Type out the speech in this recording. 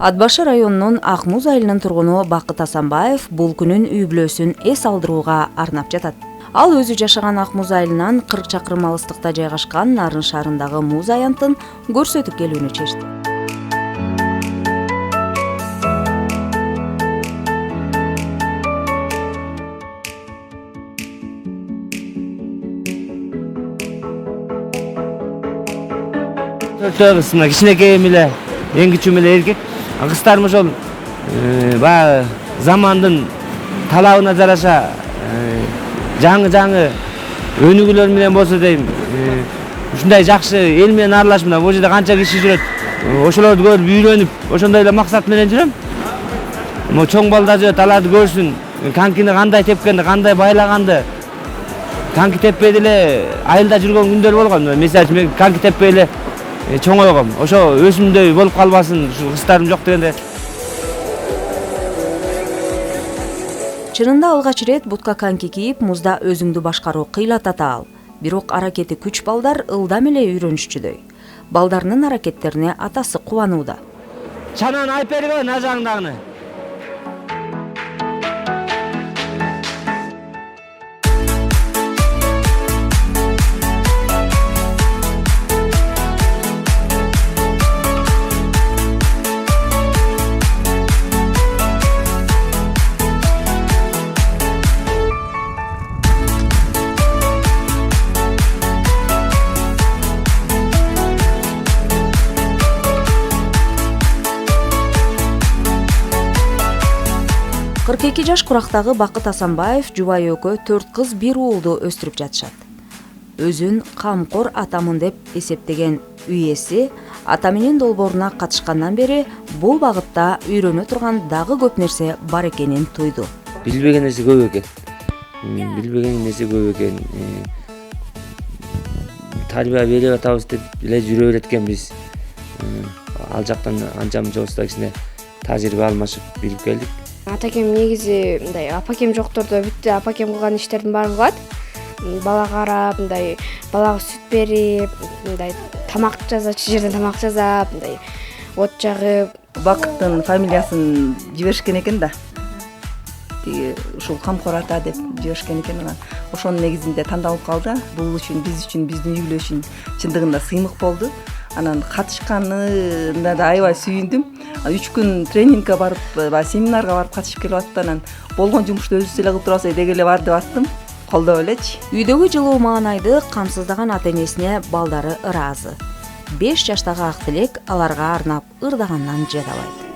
Ат башы районунун Ак Муз айылынын тургуну Бакыт Асанбаев бул күнүн үй бүлөсүн эс алдырууга арнап жатат. Ал өзү жашаган Ак Муз айылынан 40 чакырым алыстыкта жайгашкан Нарын шаарындагы муз аянтын көрсөтүп келүүнү чечти. Төртөбүз кичинекейим эле, эң кичүүм эле эркек. Кыздарым ошол баягы замандын талабына жараша жаңы өнүгүүлөр менен болсо дейм, ушундай жакшы эл менен аралашып, бул жерде канча киши жүрөт, ошолорду көрүп үйрөнүп, ошондой эле максат менен жүрөм. Могу чоң балдар жүрөт, аларды көрсүн, конькини кандай тепкенди, кандай байлаганды. Коньки теппей деле айылда жүргөн күндөр болгон. Мисалы мен коньки теппей эле чоңойгом. Ошо өсүмдөй болуп калбасын, ушу кыздарым жок дегенде. Чынында алгач ирет бутка коньки кийип, музда өзүңдү башкаруу кыйлатата ал. Бирок аракети күч балдар ылдам эле үйрөнүшчүдөй. Балдарынын аракеттерине атасы кубанууда. Чананы айып бергиле нажаңдагыны. Кырк эки жаш курактагы Бакыт Асанбаев жубайы экөө 4 кыз 1 уулду өстүрүп жатышат. Өзүн камкор атамын деп эсептеген үй ээси ата менен долбооруна катышкандан бери бул багытта үйрөнө турган дагы көп нерсе бар экенин туйду. Билбеген нерсе көп экен. Тарбия берип атабыз деп эле жүрө берет экенбиз. Ал жактан анча-мынча болсо кичине тажрыйба алмашып билип келдик. Атакем негизи мындай апакем жоктордо бүттү апакем кылган иштердин баарын кылат. Бала карап, мындай балага сүт берип, мындай тамак жасап, жерден тамак жасап, мындай от жагып. Бакыттын фамилиясын жиберишкен экен да. Тиги ушул камкор ата деп жиберишкен экен. Ошонун негизинде тандалып калды. Бул үчүн, биздин үй бүлө үчүн чындыгында сыймык болду. Анан катышканына да аябай сүйүндүм. 3 күн тренингге барып, семинарга барып катышып келип аттым. Анан болгон жумушту өзүбүз эле кылып турабыз деге эле барды аттым. Колдоп элечи. Үйдөгү жылуу маанайды камсыздаган ата-энесине балдары ыраазы. 5 жаштагы Ак Тилек аларга арнап ырдагандан жадабайт.